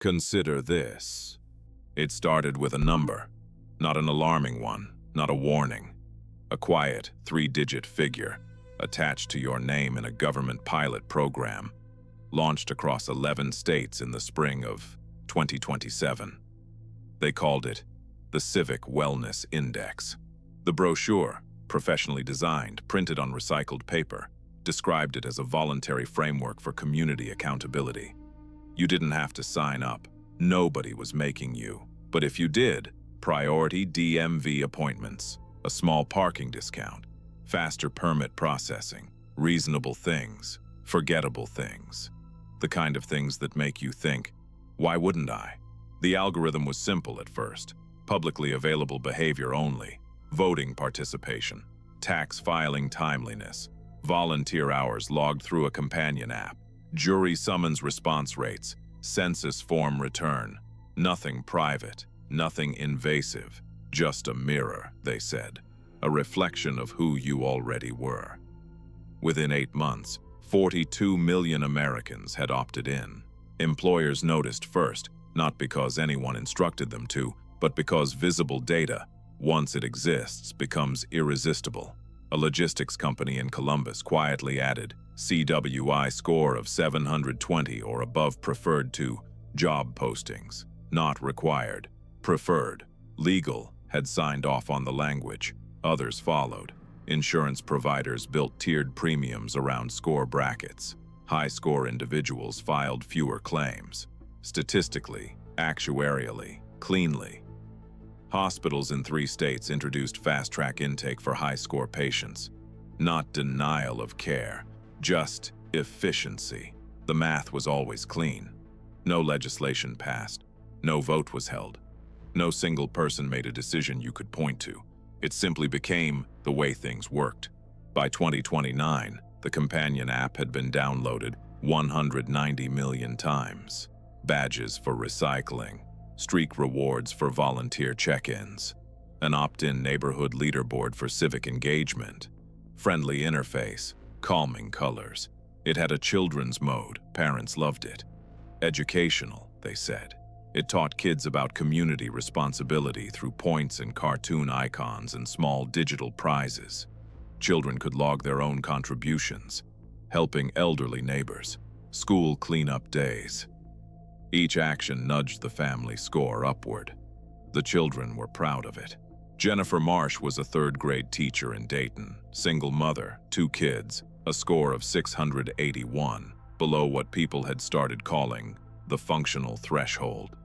Consider this. It started with a number, not an alarming one, not a warning. A quiet, three-digit figure attached to your name in a government pilot program, launched across 11 states in the spring of 2027. They called it the Civic Wellness Index. The brochure, professionally designed, printed on recycled paper, described it as a voluntary framework for community accountability. You didn't have to sign up. Nobody was making you. But if you did, priority DMV appointments, a small parking discount, faster permit processing, reasonable things, forgettable things. The kind of things that make you think, why wouldn't I? The algorithm was simple at first. Publicly available behavior only, voting participation, tax filing timeliness, volunteer hours logged through a companion app, jury summons response rates, census form return. Nothing private, nothing invasive, just a mirror, they said, a reflection of who you already were. Within 8 months, 42 million Americans had opted in. Employers noticed first, not because anyone instructed them to, but because visible data, once it exists, becomes irresistible. A logistics company in Columbus quietly added CWI score of 720 or above preferred to job postings. Not required. Preferred. Legal had signed off on the language. Others followed. Insurance providers built tiered premiums around score brackets. High-score individuals filed fewer claims. Statistically, actuarially, cleanly. Hospitals in 3 states introduced fast-track intake for high-score patients. Not denial of care, just efficiency. The math was always clean. No legislation passed. No vote was held. No single person made a decision you could point to. It simply became the way things worked. By 2029, the companion app had been downloaded 190 million times. Badges for recycling, streak rewards for volunteer check-ins, an opt-in neighborhood leaderboard for civic engagement, friendly interface, calming colors. It had a children's mode, parents loved it. Educational, they said. It taught kids about community responsibility through points and cartoon icons and small digital prizes. Children could log their own contributions, helping elderly neighbors, school cleanup days. Each action nudged the family score upward. The children were proud of it. Jennifer Marsh was a 3rd-grade teacher in Dayton, single mother, 2 kids, a score of 681, below what people had started calling the functional threshold.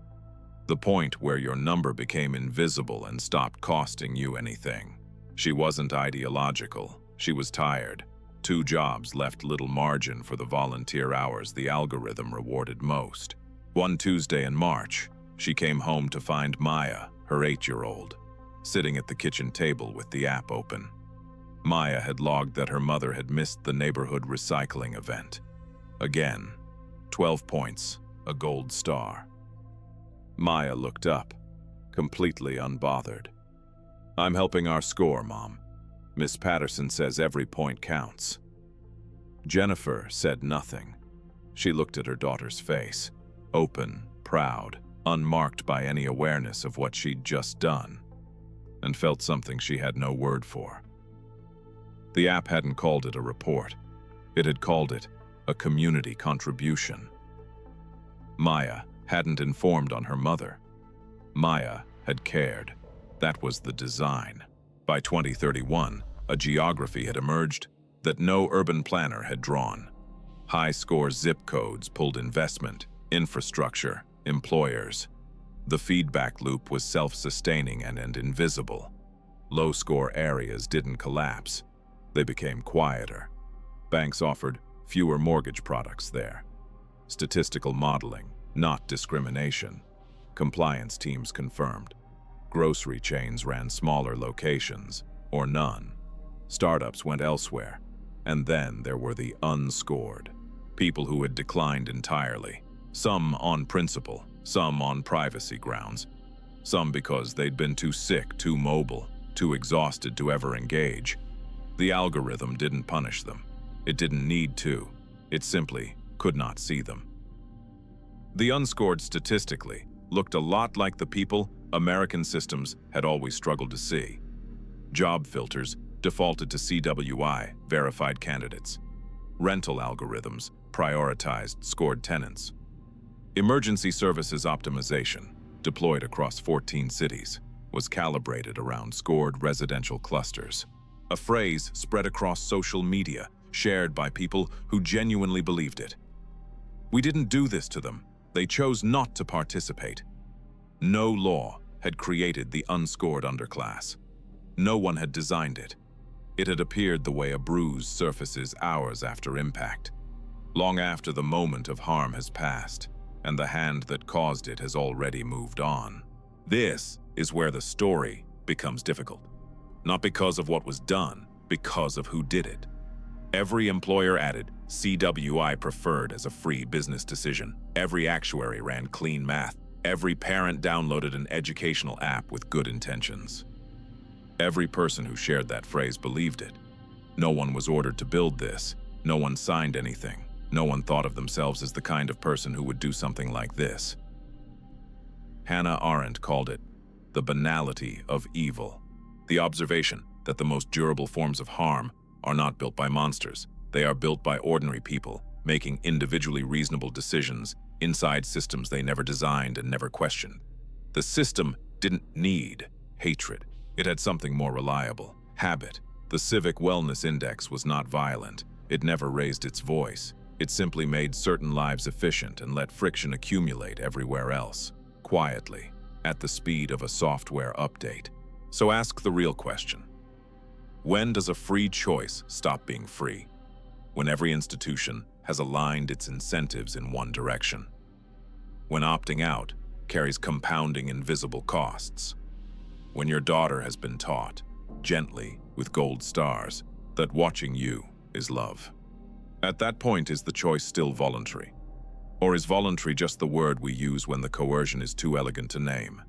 The point where your number became invisible and stopped costing you anything. She wasn't ideological. She was tired. 2 jobs left little margin for the volunteer hours the algorithm rewarded most. One Tuesday in March, she came home to find Maya, her 8-year-old, sitting at the kitchen table with the app open. Maya had logged that her mother had missed the neighborhood recycling event. Again, 12 points, a gold star. Maya looked up, completely unbothered. "I'm helping our score, Mom. Miss Patterson says every point counts." Jennifer said nothing. She looked at her daughter's face, open, proud, unmarked by any awareness of what she'd just done, and felt something she had no word for. The app hadn't called it a report. It had called it a community contribution. Maya hadn't informed on her mother. Maya had cared. That was the design. By 2031, a geography had emerged that no urban planner had drawn. High-score zip codes pulled investment, infrastructure, employers. The feedback loop was self-sustaining and invisible. Low-score areas didn't collapse. They became quieter. Banks offered fewer mortgage products there. Statistical modeling, not discrimination. Compliance teams confirmed. Grocery chains ran smaller locations, or none. Startups went elsewhere. And then there were the unscored. People who had declined entirely. Some on principle, some on privacy grounds. Some because they'd been too sick, too mobile, too exhausted to ever engage. The algorithm didn't punish them. It didn't need to. It simply could not see them. The unscored statistically looked a lot like the people American systems had always struggled to see. Job filters defaulted to CWI, verified candidates. Rental algorithms prioritized scored tenants. Emergency services optimization, deployed across 14 cities, was calibrated around scored residential clusters. A phrase spread across social media, shared by people who genuinely believed it. We didn't do this to them. They chose not to participate. No law had created the unscored underclass. No one had designed it. It had appeared the way a bruise surfaces hours after impact, long after the moment of harm has passed, and the hand that caused it has already moved on. This is where the story becomes difficult. Not because of what was done, because of who did it. Every employer added CWI preferred as a free business decision. Every actuary ran clean math. Every parent downloaded an educational app with good intentions. Every person who shared that phrase believed it. No one was ordered to build this. No one signed anything. No one thought of themselves as the kind of person who would do something like this. Hannah Arendt called it the banality of evil. The observation that the most durable forms of harm are not built by monsters. They are built by ordinary people, making individually reasonable decisions inside systems they never designed and never questioned. The system didn't need hatred. It had something more reliable: habit. The Civic Wellness Index was not violent. It never raised its voice. It simply made certain lives efficient and let friction accumulate everywhere else, quietly, at the speed of a software update. So ask the real question. When does a free choice stop being free? When every institution has aligned its incentives in one direction. When opting out carries compounding invisible costs. When your daughter has been taught, gently, with gold stars, that watching you is love. At that point, is the choice still voluntary? Or is voluntary just the word we use when the coercion is too elegant to name?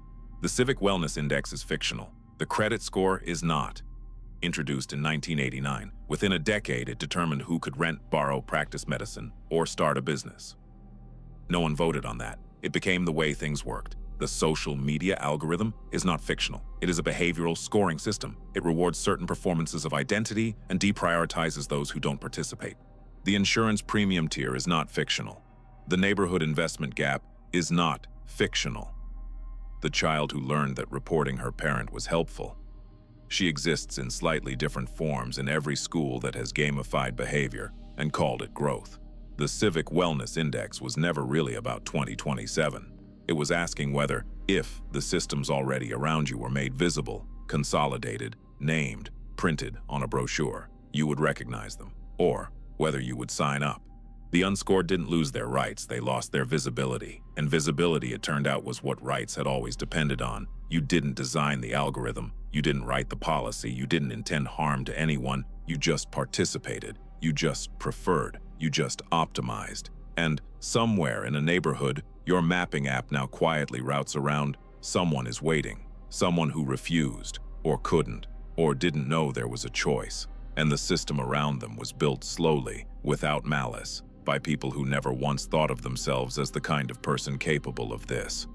The Civic Wellness Index is fictional. The credit score is not. Introduced in 1989, within a decade it determined who could rent, borrow, practice medicine, or start a business. No one voted on that. It became the way things worked. The social media algorithm is not fictional. It is a behavioral scoring system. It rewards certain performances of identity and deprioritizes those who don't participate. The insurance premium tier is not fictional. The neighborhood investment gap is not fictional. The child who learned that reporting her parent was helpful. She exists in slightly different forms in every school that has gamified behavior and called it growth. The Civic Wellness Index was never really about 2027. It was asking whether, if the systems already around you were made visible, consolidated, named, printed on a brochure, you would recognize them, or whether you would sign up. The unscored didn't lose their rights, they lost their visibility. And visibility, it turned out, was what rights had always depended on. You didn't design the algorithm, you didn't write the policy, you didn't intend harm to anyone, you just participated, you just preferred, you just optimized. And somewhere in a neighborhood, your mapping app now quietly routes around. Someone is waiting, someone who refused, or couldn't, or didn't know there was a choice. And the system around them was built slowly, without malice, by people who never once thought of themselves as the kind of person capable of this.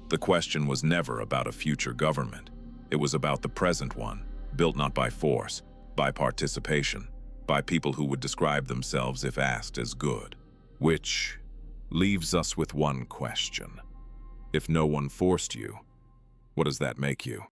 The question was never about a future government. It was about the present one, built not by force, by participation, by people who would describe themselves, if asked, as good. Which leaves us with one question. If no one forced you, what does that make you?